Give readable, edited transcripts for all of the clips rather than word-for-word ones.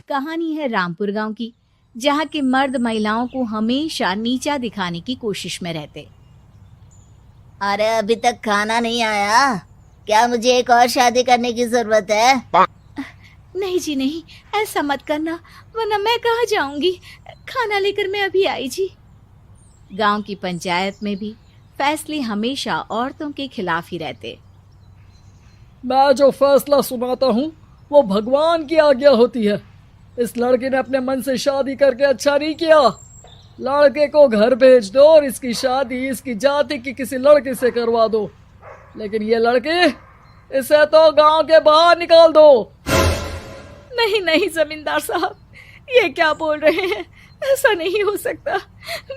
कहानी है रामपुर गांव की, जहां के मर्द महिलाओं को हमेशा नीचा दिखाने की कोशिश में रहते। अरे अभी तक खाना नहीं आया, क्या मुझे एक और शादी करने की जरूरत है? नहीं जी नहीं, ऐसा मत करना, वरना मैं कहाँ जाऊंगी। खाना लेकर मैं अभी आई जी। गांव की पंचायत में भी फैसले हमेशा औरतों के खिलाफ ही रहते। मैं जो फैसला सुनाता हूँ वो भगवान की आज्ञा होती है। इस लड़के ने अपने मन से शादी करके अच्छा नहीं किया। लड़के को घर भेज दो और इसकी शादी इसकी जाति की किसी लड़के से करवा दो, लेकिन ये लड़की, इसे तो गांव के बाहर निकाल दो। नहीं नहीं जमींदार साहब, ये क्या बोल रहे हैं? ऐसा नहीं हो सकता।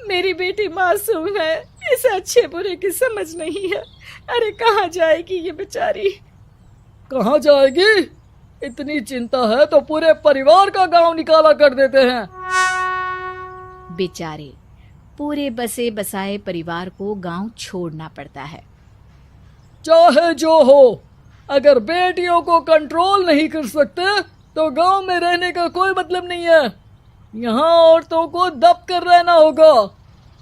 मेरी बेटी मासूम है, इसे अच्छे बुरे की समझ नहीं है। अरे कहाँ जाएगी ये बेचारी? कहाँ जाएगी? इतनी चिंता है तो पूरे परिवार का गांव निकाला कर देते हैं। बेचारे पूरे बसे बसाए परिवार को गांव छोड़ना पड़ता है। चाहे जो हो, अगर बेटियों को कंट्रोल नहीं कर सकते तो गांव में रहने का कोई मतलब नहीं है। यहाँ औरतों को दब कर रहना होगा।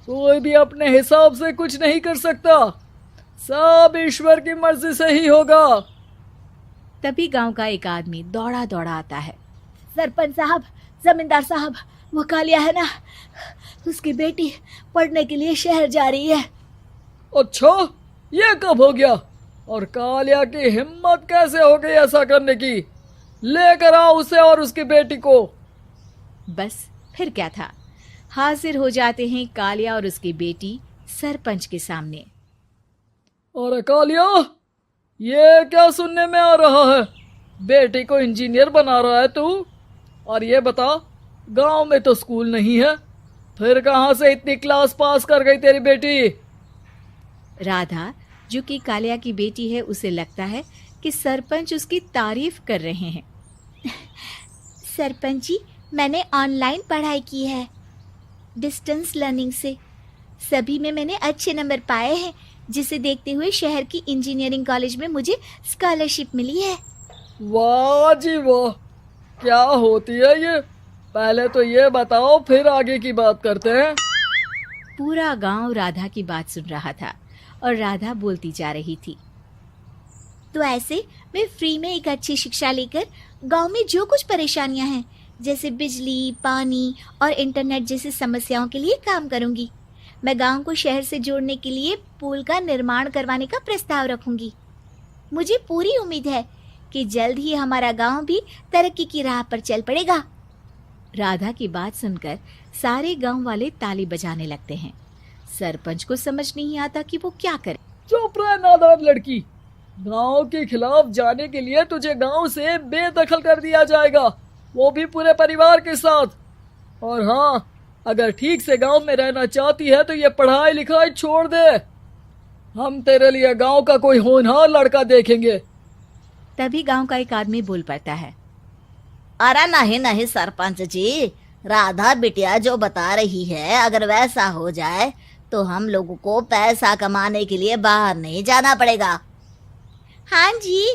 कोई भी अपने हिसाब से कुछ नहीं कर सकता, सब ईश्वर की मर्जी से ही होगा। तभी गांव का एक आदमी दौड़ा दौड़ा आता है। सरपंच साहब, जमींदार साहब, वो कालिया है ना, उसकी बेटी पढ़ने के लिए शहर जा रही है। अच्छा, ये कब हो गया? और कालिया की हिम्मत कैसे हो गई ऐसा करने की? लेकर आओ उसे और उसकी बेटी को। बस फिर क्या था, हाजिर हो जाते हैं कालिया और उसकी बेटी सरपंच के सामने। अरे कालिया, ये क्या सुनने में आ रहा है? बेटी को इंजीनियर बना रहा है तू? और ये बता, गांव में तो स्कूल नहीं है, फिर कहां से इतनी क्लास पास कर गई तेरी बेटी? राधा, जो कि कालिया की बेटी है, उसे लगता है कि सरपंच उसकी तारीफ कर रहे हैं। सरपंच जी, मैंने ऑनलाइन पढ़ाई की है, डिस्टेंस लर्निंग से। सभी में मैंने अच्छे नंबर पाए हैं, जिसे देखते हुए शहर की इंजीनियरिंग कॉलेज में मुझे स्कॉलरशिप मिली है। वाह जी वाह, क्या होती है ये? पहले तो ये बताओ, फिर आगे की बात करते हैं। पूरा गांव राधा की बात सुन रहा था और राधा बोलती जा रही थी। तो ऐसे मैं फ्री में एक अच्छी शिक्षा लेकर गांव में जो कुछ परेशानियां हैं, जैसे बिजली, पानी और इंटरनेट जैसी समस्याओं के लिए काम करूंगी। मैं गांव को शहर से जोड़ने के लिए पुल का निर्माण करवाने का प्रस्ताव रखूंगी। मुझे पूरी उम्मीद है कि जल्द ही हमारा गांव भी तरक्की की राह पर चल पड़ेगा। राधा की बात सुनकर सारे गांव वाले ताली बजाने लगते हैं। सरपंच को समझ नहीं आता कि वो क्या करे। चुप रह नादान लड़की, गांव के खिलाफ जाने के लिए तुझे गांव से बेदखल कर दिया जाएगा, वो भी पूरे परिवार के साथ। और हाँ, अगर ठीक से गांव में रहना चाहती है तो ये पढ़ाई लिखाई छोड़ दे। हम तेरे लिए गांव का कोई होनहार लड़का देखेंगे। तभी गांव का एक आदमी बोल पड़ता है। अरे नहीं नहीं सरपंच जी, राधा बिटिया जो बता रही है, अगर वैसा हो जाए तो हम लोगों को पैसा कमाने के लिए बाहर नहीं जाना पड़ेगा। हाँ जी,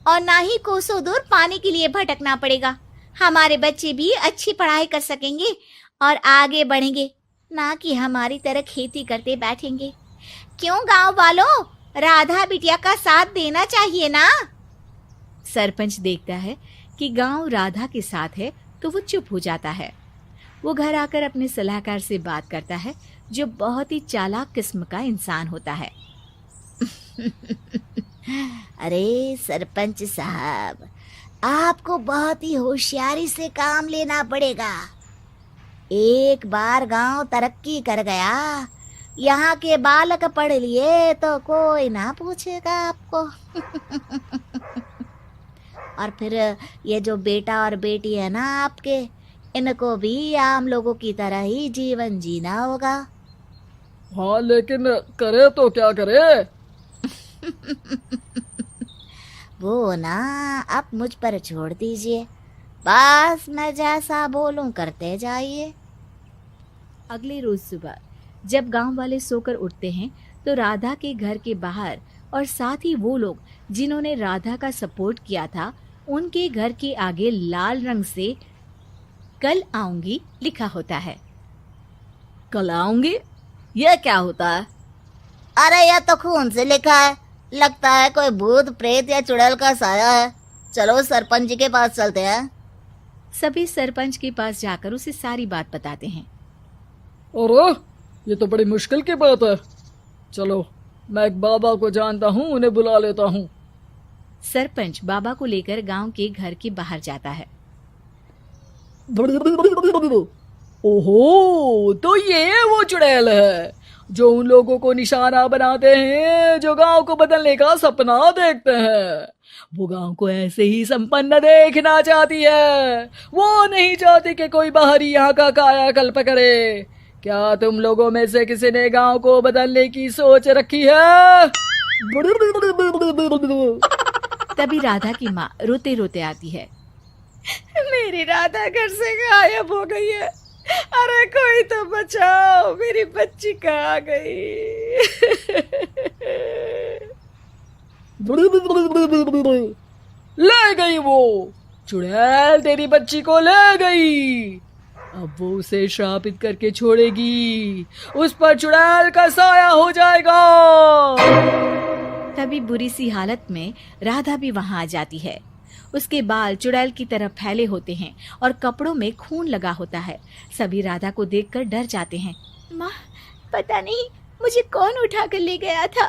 और ना ही कोसों दूर पानी के लिए भटकना पड़ेगा। हमारे बच्चे भी अच्छी पढ़ाई कर सकेंगे और आगे बढ़ेंगे, ना कि हमारी तरह खेती करते बैठेंगे। क्यों गांव वालों, राधा बिटिया का साथ देना चाहिए ना। सरपंच देखता है कि गांव राधा के साथ है तो वो चुप हो जाता है। वो घर आकर अपने सलाहकार से बात करता है, जो बहुत ही चालाक किस्म का इंसान होता है। अरे सरपंच साहब, आपको बहुत ही होशियारी से काम लेना पड़ेगा। एक बार गांव तरक्की कर गया, यहाँ के बालक पढ़ लिए तो कोई ना पूछेगा आपको। और फिर ये जो बेटा और बेटी है ना आपके, इनको भी आम लोगों की तरह ही जीवन जीना होगा। हाँ, लेकिन करे तो क्या करे? वो ना आप मुझ पर छोड़ दीजिए, बस मैं जैसा बोलूं करते जाइए। अगले रोज सुबह जब गांव वाले सोकर उठते हैं तो राधा के घर के बाहर और साथ ही वो लोग जिन्होंने राधा का सपोर्ट किया था, उनके घर के आगे लाल रंग से कल आऊंगी लिखा होता है। कल आऊंगी, यह क्या होता है? अरे यह तो खून से लिखा है, लगता है कोई भूत प्रेत या चुड़ैल का साया है। चलो सरपंच जी के पास चलते हैं। सभी सरपंच के पास जाकर उसे सारी बात बताते हैं। अरे ये तो बड़ी मुश्किल की बात है। चलो मैं एक बाबा को जानता हूँ, उन्हें बुला लेता हूँ। सरपंच बाबा को लेकर गांव के घर के बाहर जाता है। ओहो, तो ये वो चुड़ैल है जो उन लोगों को निशाना बनाते हैं जो गांव को बदलने का सपना देखते हैं। वो गांव को ऐसे ही संपन्न देखना चाहती है, वो नहीं चाहती कि कोई बाहरी यहाँ का कायाकल्प करे। क्या तुम लोगों में से किसी ने गांव को बदलने की सोच रखी है? तभी राधा की माँ रोते रोते आती है। मेरी राधा घर से गायब हो गई है। अरे कोई तो बचाओ, मेरी बच्ची कहाँ गई? ले गई वो चुड़ैल, तेरी बच्ची को ले गई। अब वो उसे श्रापित करके छोड़ेगी, उस पर चुड़ैल का साया हो जाएगा। तभी बुरी सी हालत में राधा भी वहां आ जाती है। उसके बाल चुड़ैल की तरह फैले होते हैं और कपड़ों में खून लगा होता है। सभी राधा को देखकर डर जाते हैं। माँ, पता नहीं मुझे कौन उठा कर ले गया था।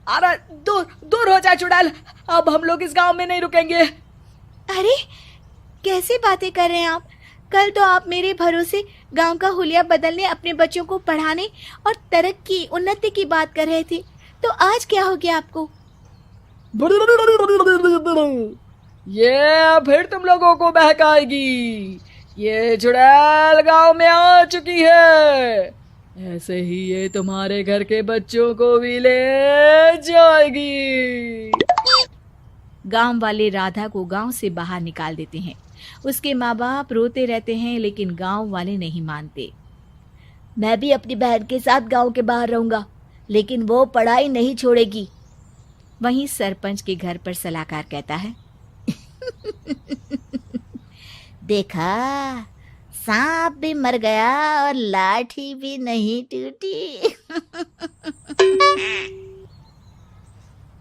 अरे दूर दूर हो जा चुड़ैल, अब हम लोग इस गांव में नहीं रुकेंगे। अरे कैसे बातें कर रहे हैं आप? कल तो आप मेरे भरोसे गांव का हुलिया बदलने, अपने बच्चों को पढ़ाने और तरक्की उन्नति की बात कर रहे थे, तो आज क्या हो गया आपको? ये फिर तुम लोगों को बहकाएगी। ये चुड़ैल गांव में आ चुकी है, ऐसे ही ये तुम्हारे घर के बच्चों को भी ले जाएगी। गांव वाले राधा को गांव से बाहर निकाल देते हैं। उसके माँ बाप रोते रहते हैं, लेकिन गांव वाले नहीं मानते। मैं भी अपनी बहन के साथ गांव के बाहर रहूंगा, लेकिन वो पढ़ाई नहीं छोड़ेगी। वहीं सरपंच के घर पर सलाहकार कहता है। देखा, सांप भी मर गया और लाठी भी नहीं टूटी।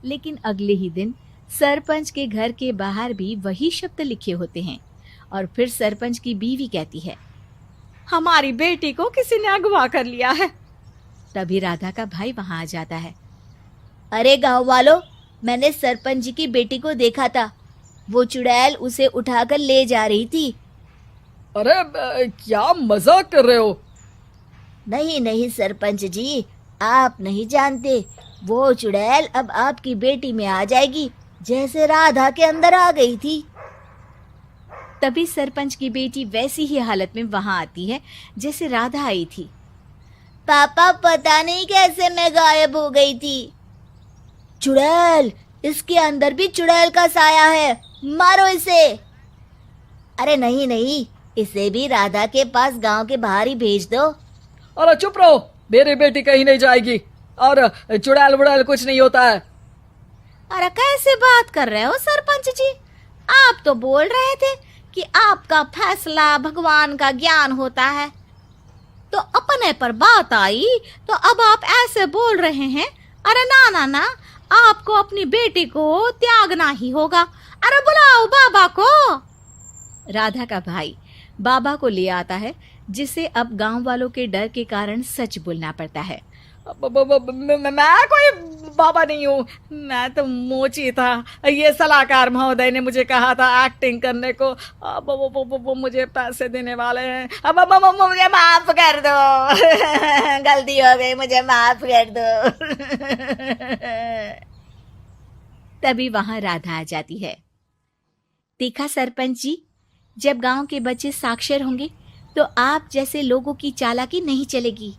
लेकिन अगले ही दिन सरपंच के घर के बाहर भी वही शब्द लिखे होते हैं। और फिर सरपंच की बीवी कहती है, हमारी बेटी को किसी ने अगवा कर लिया है। तभी राधा का भाई वहां आ जाता है। अरे गांव वालों, मैंने सरपंच जी की बेटी को देखा था। वो चुड़ैल उसे उठाकर ले जा रही थी। अरे क्या मजाक कर रहे हो? नहीं नहीं सरपंच जी, आप नहीं जानते। वो चुड़ैल अब आपकी बेटी में आ जाएगी, जैसे राधा के अंदर आ गई थी। तभी सरपंच की बेटी वैसी ही हालत में वहां आती है जैसे राधा आई थी। पापा, पता नहीं कैसे मैं गायब हो गई थी। चुड़ैल, इसके अंदर भी चुड़ैल का साया है, मारो इसे। अरे नहीं नहीं, इसे भी राधा के पास गांव के बाहर ही भेज दो। अरे चुप रहो, मेरी बेटी कहीं नहीं जाएगी और चुड़ैल वुड़ैल कुछ नहीं होता है। अरे कैसे बात कर रहे हो सरपंच जी? आप तो बोल रहे थे कि आपका फैसला भगवान का ज्ञान होता है, तो अपने पर बात आई तो अब आप ऐसे बोल रहे हैं। अरे ना ना ना, आपको अपनी बेटी को त्यागना ही होगा। अरे बुलाओ बाबा को। राधा का भाई बाबा को ले आता है, जिसे अब गांव वालों के डर के कारण सच बोलना पड़ता है। मैं कोई बाबा नहीं हूँ, मैं तो मोची था। ये सलाहकार महोदय ने मुझे कहा था एक्टिंग करने को। अब वो मुझे पैसे देने वाले हैं। अब मुझे माफ कर दो। गलती हो गई, मुझे माफ कर दो। तभी वहां राधा आ जाती है। देखा सरपंच जी, जब गांव के बच्चे साक्षर होंगे तो आप जैसे लोगों की चालाकी नहीं चलेगी।